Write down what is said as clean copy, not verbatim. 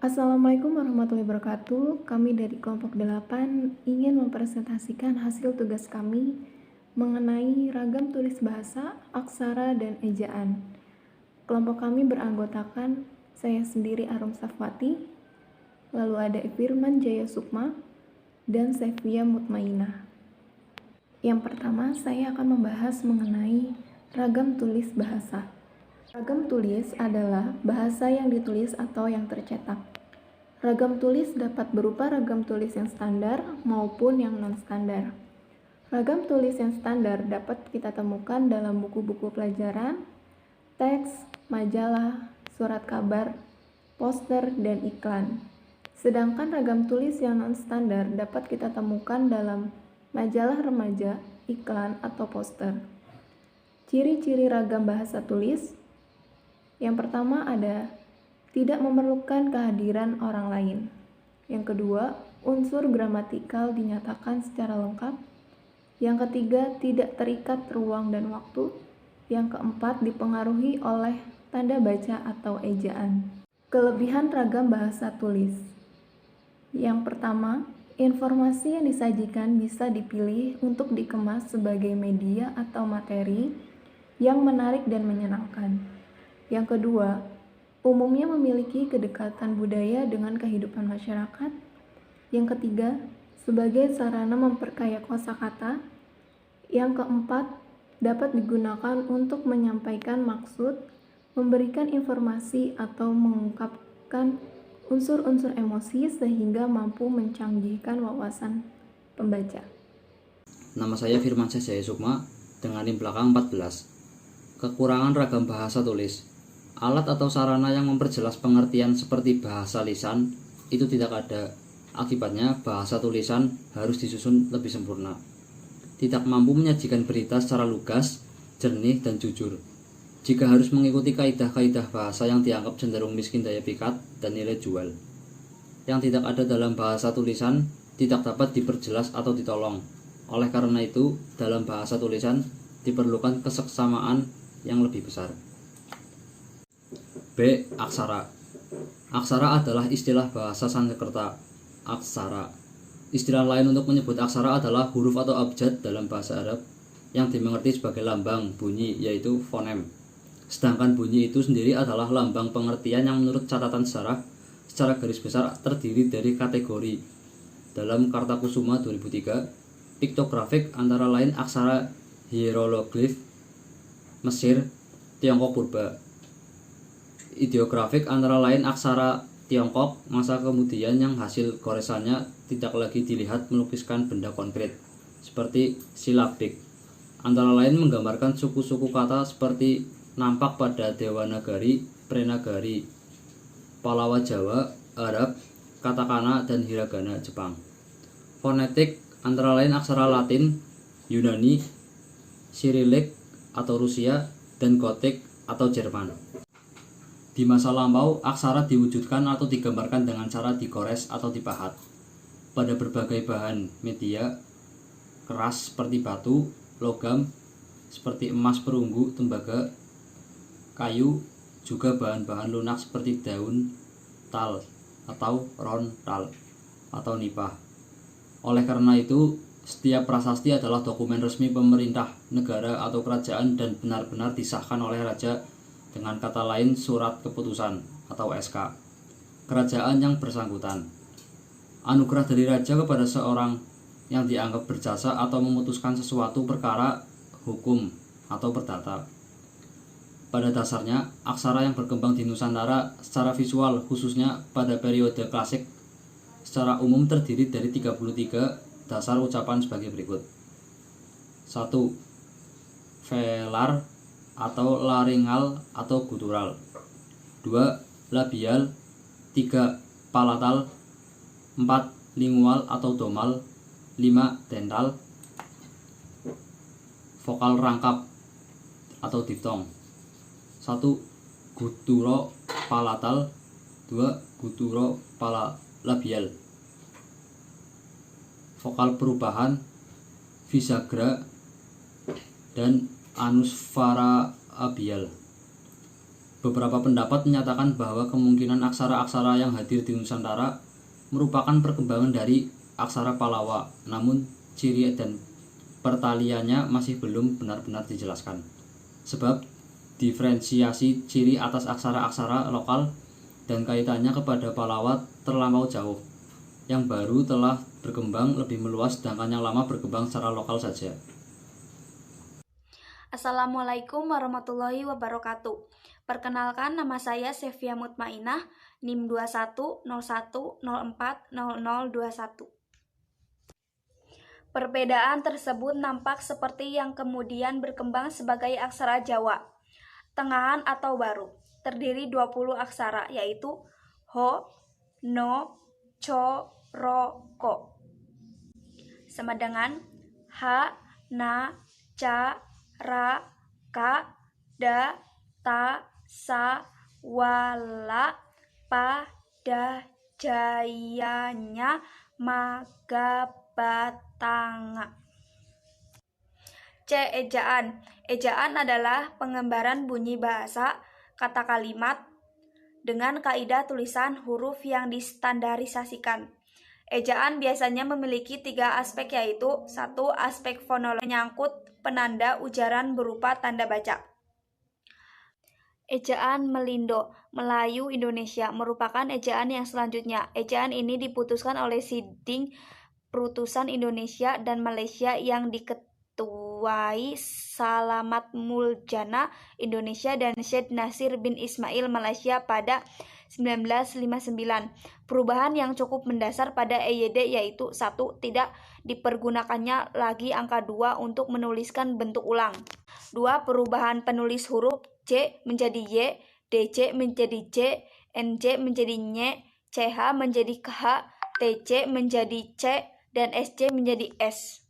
Assalamualaikum warahmatullahi wabarakatuh. Kami dari kelompok 8 ingin mempresentasikan hasil tugas kami mengenai ragam tulis bahasa, aksara, dan ejaan. Kelompok kami beranggotakan saya sendiri Arum Safwati, lalu ada Firman Jaya Sukma, dan Sevia Mutmainah. Yang pertama, saya akan membahas mengenai ragam tulis bahasa. Ragam tulis adalah bahasa yang ditulis atau yang tercetak. Ragam tulis dapat berupa ragam tulis yang standar maupun yang non-standar. Ragam tulis yang standar dapat kita temukan dalam buku-buku pelajaran, teks, majalah, surat kabar, poster, dan iklan. Sedangkan ragam tulis yang non-standar dapat kita temukan dalam majalah remaja, iklan, atau poster. Ciri-ciri ragam bahasa tulis. Yang pertama ada tidak memerlukan kehadiran orang lain. Yang kedua, unsur gramatikal dinyatakan secara lengkap. Yang ketiga, tidak terikat ruang dan waktu. Yang keempat, dipengaruhi oleh tanda baca atau ejaan. Kelebihan ragam bahasa tulis. Yang pertama, informasi yang disajikan bisa dipilih untuk dikemas sebagai media atau materi yang menarik dan menyenangkan. Yang kedua, umumnya memiliki kedekatan budaya dengan kehidupan masyarakat. Yang ketiga, sebagai sarana memperkaya kosakata. Yang keempat, dapat digunakan untuk menyampaikan maksud, memberikan informasi atau mengungkapkan unsur-unsur emosi sehingga mampu mencanggihkan wawasan pembaca. Nama saya Firman Jaya Sukma dengan NIM belakang 14. Kekurangan ragam bahasa tulis. Alat atau sarana yang memperjelas pengertian seperti bahasa lisan itu tidak ada. Akibatnya bahasa tulisan harus disusun lebih sempurna. Tidak mampu menyajikan berita secara lugas, jernih, dan jujur. Jika harus mengikuti kaidah-kaidah bahasa yang dianggap cenderung miskin daya pikat dan nilai jual. Yang tidak ada dalam bahasa tulisan tidak dapat diperjelas atau ditolong. Oleh karena itu, dalam bahasa tulisan diperlukan keseksamaan yang lebih besar. B. Aksara. Aksara adalah istilah bahasa Sanskerta. Aksara. Istilah lain untuk menyebut aksara adalah huruf atau abjad dalam bahasa Arab yang dimengerti sebagai lambang bunyi, yaitu fonem. Sedangkan bunyi itu sendiri adalah lambang pengertian yang menurut catatan sejarah secara garis besar terdiri dari kategori. Dalam Kartakusuma 2003, piktografik antara lain aksara hieroglif Mesir, Tiongkok purba. Ideografik antara lain aksara Tiongkok masa kemudian yang hasil goresannya tidak lagi dilihat melukiskan benda konkret seperti silabik. Antara lain menggambarkan suku-suku kata seperti nampak pada Dewanagari, Prenagari, Pallawa Jawa, Arab, katakana, dan hiragana Jepang. Fonetik antara lain aksara Latin, Yunani, Sirilik atau Rusia, dan Gotik atau Jerman. Di masa lampau, aksara diwujudkan atau digambarkan dengan cara digores atau dipahat pada berbagai bahan media keras seperti batu, logam seperti emas, perunggu, tembaga, kayu, juga bahan-bahan lunak seperti daun tal atau ron tal atau nipah. Oleh karena itu, setiap prasasti adalah dokumen resmi pemerintah, negara, atau kerajaan dan benar-benar disahkan oleh raja, dengan kata lain surat keputusan atau SK kerajaan yang bersangkutan. Anugerah dari raja kepada seorang yang dianggap berjasa atau memutuskan sesuatu perkara hukum atau perdata. Pada dasarnya, aksara yang berkembang di Nusantara secara visual khususnya pada periode klasik secara umum terdiri dari 33 dasar ucapan sebagai berikut. 1. Velar atau laringal atau gutural. 2. Labial. 3. Palatal. 4. Lingual atau domal. 5. Dental. Vokal rangkap atau diftong. 1. Guturo palatal. 2. Guturo labial. Vokal perubahan Visagra dan anusfara abial. Beberapa pendapat menyatakan bahwa kemungkinan aksara-aksara yang hadir di Nusantara merupakan perkembangan dari aksara Palawa, namun ciri dan pertaliannya masih belum benar-benar dijelaskan. Sebab diferensiasi ciri atas aksara-aksara lokal dan kaitannya kepada Palawa terlampau jauh. Yang baru telah berkembang lebih meluas, sedangkan yang lama berkembang secara lokal saja. Assalamualaikum warahmatullahi wabarakatuh. Perkenalkan, nama saya Sevia Mutmainah, NIM 2101040021. Perbedaan tersebut nampak seperti yang kemudian berkembang sebagai aksara Jawa, tengahan atau baru, terdiri 20 aksara, yaitu ho, no, co, ro, ko. Sama dengan ha, na, ca, ra, ka, da, ta, sa, wala, pa, da, jayanya, maga, batanga. C. Ejaan. Ejaan adalah pengembaraan bunyi bahasa, kata kalimat, dengan kaidah tulisan huruf yang distandarisasikan. Ejaan biasanya memiliki 3 aspek, yaitu 1. Aspek fonologi menyangkut penanda ujaran berupa tanda baca. Ejaan Melindo, Melayu Indonesia, merupakan ejaan yang selanjutnya. Ejaan ini diputuskan oleh Siding Perutusan Indonesia dan Malaysia yang diketuai Salamat Muljana Indonesia dan Syed Nasir bin Ismail Malaysia pada 1959. Perubahan yang cukup mendasar pada EYD yaitu 1. Tidak dipergunakannya lagi angka 2 untuk menuliskan bentuk ulang. 2. Perubahan penulis huruf C menjadi Y, DC menjadi C, NC menjadi Ny, CH menjadi KH, TC menjadi C, dan SC menjadi S.